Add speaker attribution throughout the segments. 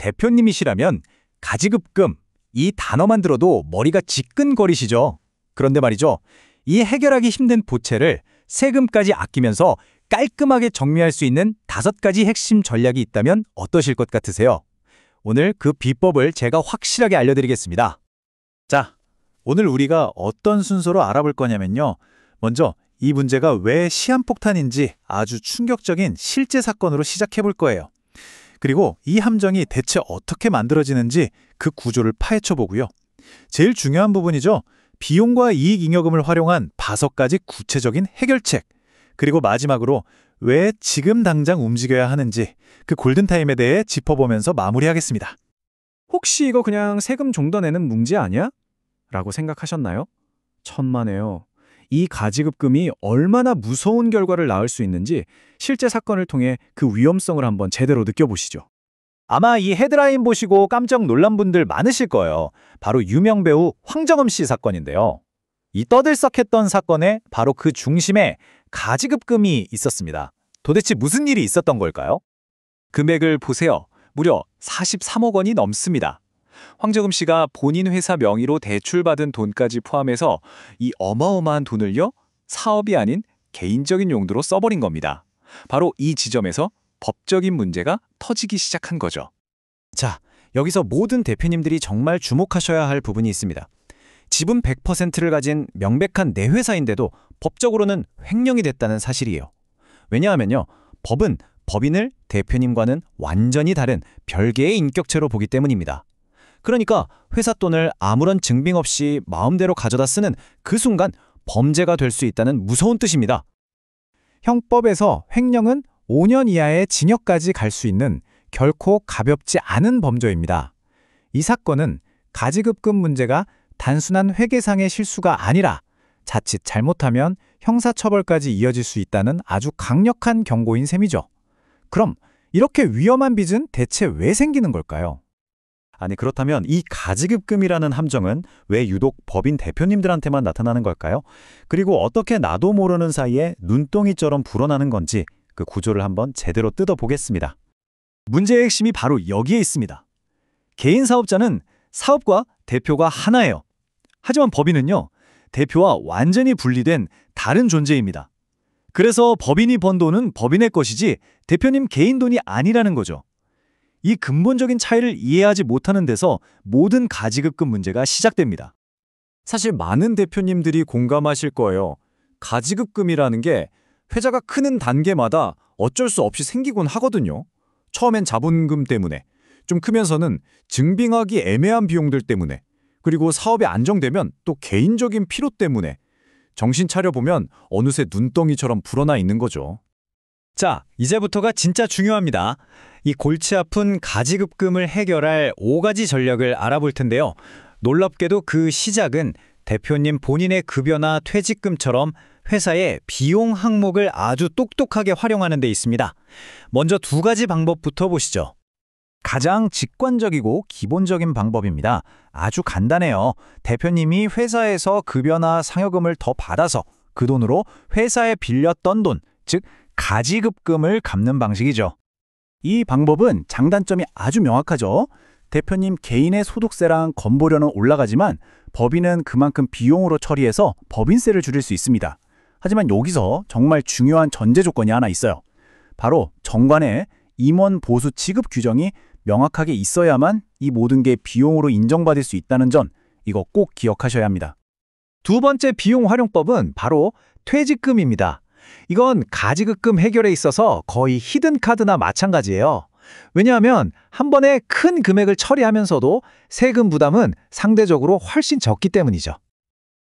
Speaker 1: 대표님이시라면 가지급금, 이 단어만 들어도 머리가 지끈거리시죠? 그런데 말이죠. 이 해결하기 힘든 보채를 세금까지 아끼면서 깔끔하게 정리할 수 있는 5가지 핵심 전략이 있다면 어떠실 것 같으세요? 오늘 그 비법을 제가 확실하게 알려드리겠습니다.
Speaker 2: 자, 오늘 우리가 어떤 순서로 알아볼 거냐면요. 먼저 이 문제가 왜 시한폭탄인지 아주 충격적인 실제 사건으로 시작해 볼 거예요. 그리고 이 함정이 대체 어떻게 만들어지는지 그 구조를 파헤쳐 보고요. 제일 중요한 부분이죠. 비용과 이익 잉여금을 활용한 5가지 구체적인 해결책. 그리고 마지막으로 왜 지금 당장 움직여야 하는지 그 골든타임에 대해 짚어보면서 마무리하겠습니다.
Speaker 3: 혹시 이거 그냥 세금 좀 더 내는 문제 아니야? 라고 생각하셨나요? 천만에요. 이 가지급금이 얼마나 무서운 결과를 낳을 수 있는지 실제 사건을 통해 그 위험성을 한번 제대로 느껴보시죠.
Speaker 1: 아마 이 헤드라인 보시고 깜짝 놀란 분들 많으실 거예요. 바로 유명 배우 황정음 씨 사건인데요. 이 떠들썩했던 사건에 바로 그 중심에 가지급금이 있었습니다. 도대체 무슨 일이 있었던 걸까요? 금액을 보세요. 무려 43억 원이 넘습니다. 황정음 씨가 본인 회사 명의로 대출받은 돈까지 포함해서 이 어마어마한 돈을요, 사업이 아닌 개인적인 용도로 써버린 겁니다. 바로 이 지점에서 법적인 문제가 터지기 시작한 거죠.
Speaker 3: 자, 여기서 모든 대표님들이 정말 주목하셔야 할 부분이 있습니다. 지분 100%를 가진 명백한 내 회사인데도 법적으로는 횡령이 됐다는 사실이에요. 왜냐하면요, 법은 법인을 대표님과는 완전히 다른 별개의 인격체로 보기 때문입니다. 그러니까 회사 돈을 아무런 증빙 없이 마음대로 가져다 쓰는 그 순간 범죄가 될 수 있다는 무서운 뜻입니다. 형법에서 횡령은 5년 이하의 징역까지 갈 수 있는 결코 가볍지 않은 범죄입니다. 이 사건은 가지급금 문제가 단순한 회계상의 실수가 아니라 자칫 잘못하면 형사처벌까지 이어질 수 있다는 아주 강력한 경고인 셈이죠. 그럼 이렇게 위험한 빚은 대체 왜 생기는 걸까요?
Speaker 2: 아니, 그렇다면 이 가지급금이라는 함정은 왜 유독 법인 대표님들한테만 나타나는 걸까요? 그리고 어떻게 나도 모르는 사이에 눈덩이처럼 불어나는 건지 그 구조를 한번 제대로 뜯어보겠습니다.
Speaker 1: 문제의 핵심이 바로 여기에 있습니다. 개인 사업자는 사업과 대표가 하나예요. 하지만 법인은요, 대표와 완전히 분리된 다른 존재입니다. 그래서 법인이 번 돈은 법인의 것이지 대표님 개인 돈이 아니라는 거죠. 이 근본적인 차이를 이해하지 못하는 데서 모든 가지급금 문제가 시작됩니다.
Speaker 3: 사실 많은 대표님들이 공감하실 거예요. 가지급금이라는 게 회사가 크는 단계마다 어쩔 수 없이 생기곤 하거든요. 처음엔 자본금 때문에, 좀 크면서는 증빙하기 애매한 비용들 때문에, 그리고 사업이 안정되면 또 개인적인 필요 때문에 정신 차려보면 어느새 눈덩이처럼 불어나 있는 거죠.
Speaker 1: 자, 이제부터가 진짜 중요합니다. 이 골치 아픈 가지급금을 해결할 5가지 전략을 알아볼 텐데요. 놀랍게도 그 시작은 대표님 본인의 급여나 퇴직금처럼 회사의 비용 항목을 아주 똑똑하게 활용하는 데 있습니다. 먼저 2가지 방법부터 보시죠. 가장 직관적이고 기본적인 방법입니다. 아주 간단해요. 대표님이 회사에서 급여나 상여금을 더 받아서 그 돈으로 회사에 빌렸던 돈, 즉 가지급금을 갚는 방식이죠. 이 방법은 장단점이 아주 명확하죠. 대표님 개인의 소득세랑 건보료는 올라가지만 법인은 그만큼 비용으로 처리해서 법인세를 줄일 수 있습니다. 하지만 여기서 정말 중요한 전제 조건이 하나 있어요. 바로 정관의 임원 보수 취급 규정이 명확하게 있어야만 이 모든 게 비용으로 인정받을 수 있다는 점, 이거 꼭 기억하셔야 합니다. 2번째 비용 활용법은 바로 퇴직금입니다. 이건 가지급금 해결에 있어서 거의 히든카드나 마찬가지예요. 왜냐하면 한 번에 큰 금액을 처리하면서도 세금 부담은 상대적으로 훨씬 적기 때문이죠.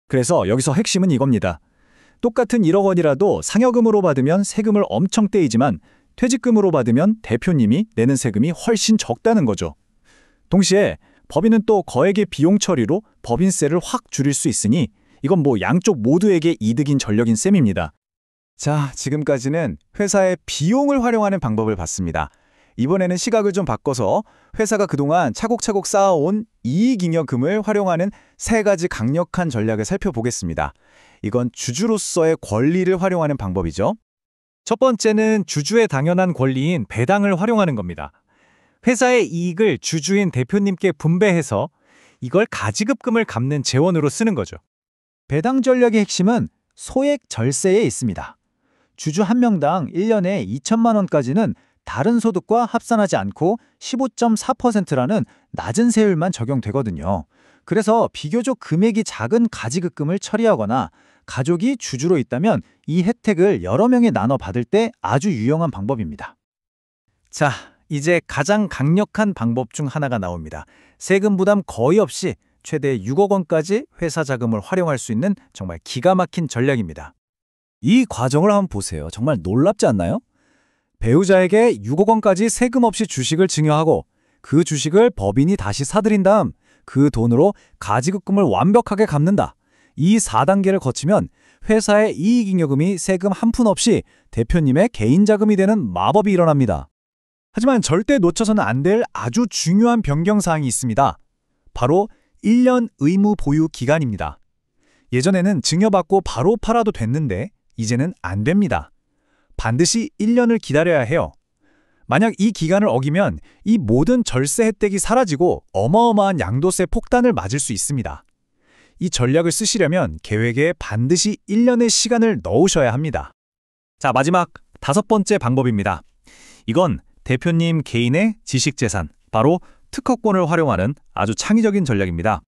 Speaker 2: 그래서 여기서 핵심은 이겁니다. 똑같은 1억 원이라도 상여금으로 받으면 세금을 엄청 떼이지만 퇴직금으로 받으면 대표님이 내는 세금이 훨씬 적다는 거죠. 동시에 법인은 또 거액의 비용 처리로 법인세를 확 줄일 수 있으니 이건 뭐 양쪽 모두에게 이득인 전략인 셈입니다.
Speaker 3: 자, 지금까지는 회사의 비용을 활용하는 방법을 봤습니다. 이번에는 시각을 좀 바꿔서 회사가 그동안 차곡차곡 쌓아온 이익잉여금을 활용하는 3가지 강력한 전략을 살펴보겠습니다. 이건 주주로서의 권리를 활용하는 방법이죠.
Speaker 1: 첫 번째는 주주의 당연한 권리인 배당을 활용하는 겁니다. 회사의 이익을 주주인 대표님께 분배해서 이걸 가지급금을 갚는 재원으로 쓰는 거죠.
Speaker 2: 배당 전략의 핵심은 소액 절세에 있습니다. 주주 한 명당 1년에 2천만 원까지는 다른 소득과 합산하지 않고 15.4%라는 낮은 세율만 적용되거든요. 그래서 비교적 금액이 작은 가지급금을 처리하거나 가족이 주주로 있다면 이 혜택을 여러 명이 나눠 받을 때 아주 유용한 방법입니다.
Speaker 3: 자, 이제 가장 강력한 방법 중 하나가 나옵니다. 세금 부담 거의 없이 최대 6억 원까지 회사 자금을 활용할 수 있는 정말 기가 막힌 전략입니다. 이 과정을 한번 보세요. 정말 놀랍지 않나요? 배우자에게 6억 원까지 세금 없이 주식을 증여하고 그 주식을 법인이 다시 사들인 다음 그 돈으로 가지급금을 완벽하게 갚는다. 이 4단계를 거치면 회사의 이익잉여금이 세금 한 푼 없이 대표님의 개인 자금이 되는 마법이 일어납니다.
Speaker 2: 하지만 절대 놓쳐서는 안 될 아주 중요한 변경사항이 있습니다. 바로 1년 의무 보유 기간입니다. 예전에는 증여받고 바로 팔아도 됐는데 이제는 안 됩니다. 반드시 1년을 기다려야 해요. 만약 이 기간을 어기면 이 모든 절세 혜택이 사라지고 어마어마한 양도세 폭탄을 맞을 수 있습니다. 이 전략을 쓰시려면 계획에 반드시 1년의 시간을 넣으셔야 합니다.
Speaker 3: 자, 마지막 5번째 방법입니다. 이건 대표님 개인의 지식재산, 바로 특허권을 활용하는 아주 창의적인 전략입니다.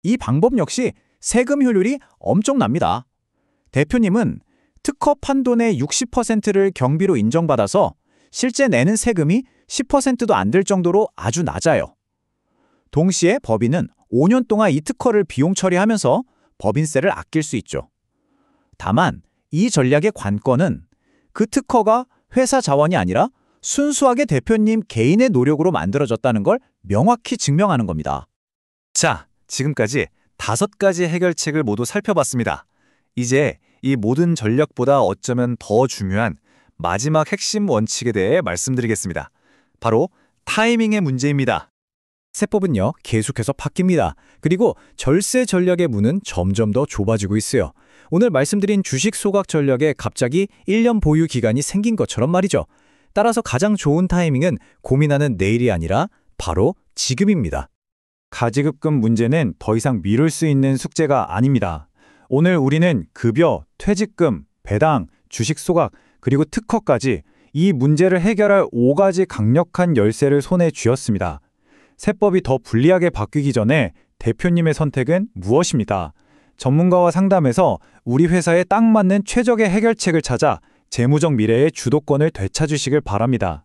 Speaker 2: 이 방법 역시 세금 효율이 엄청납니다. 대표님은 특허 판돈의 60%를 경비로 인정받아서 실제 내는 세금이 10%도 안 될 정도로 아주 낮아요. 동시에 법인은 5년 동안 이 특허를 비용 처리하면서 법인세를 아낄 수 있죠. 다만 이 전략의 관건은 그 특허가 회사 자원이 아니라 순수하게 대표님 개인의 노력으로 만들어졌다는 걸 명확히 증명하는 겁니다.
Speaker 3: 자, 지금까지 5가지 해결책을 모두 살펴봤습니다. 이제 이 모든 전략보다 어쩌면 더 중요한 마지막 핵심 원칙에 대해 말씀드리겠습니다. 바로 타이밍의 문제입니다.
Speaker 1: 세법은요, 계속해서 바뀝니다. 그리고 절세 전략의 문은 점점 더 좁아지고 있어요. 오늘 말씀드린 주식 소각 전략에 갑자기 1년 보유 기간이 생긴 것처럼 말이죠. 따라서 가장 좋은 타이밍은 고민하는 내일이 아니라 바로 지금입니다. 가지급금 문제는 더 이상 미룰 수 있는 숙제가 아닙니다. 오늘 우리는 급여, 퇴직금, 배당, 주식 소각, 그리고 특허까지 이 문제를 해결할 5가지 강력한 열쇠를 손에 쥐었습니다. 세법이 더 불리하게 바뀌기 전에 대표님의 선택은 무엇입니까? 전문가와 상담해서 우리 회사에 딱 맞는 최적의 해결책을 찾아 재무적 미래의 주도권을 되찾으시길 바랍니다.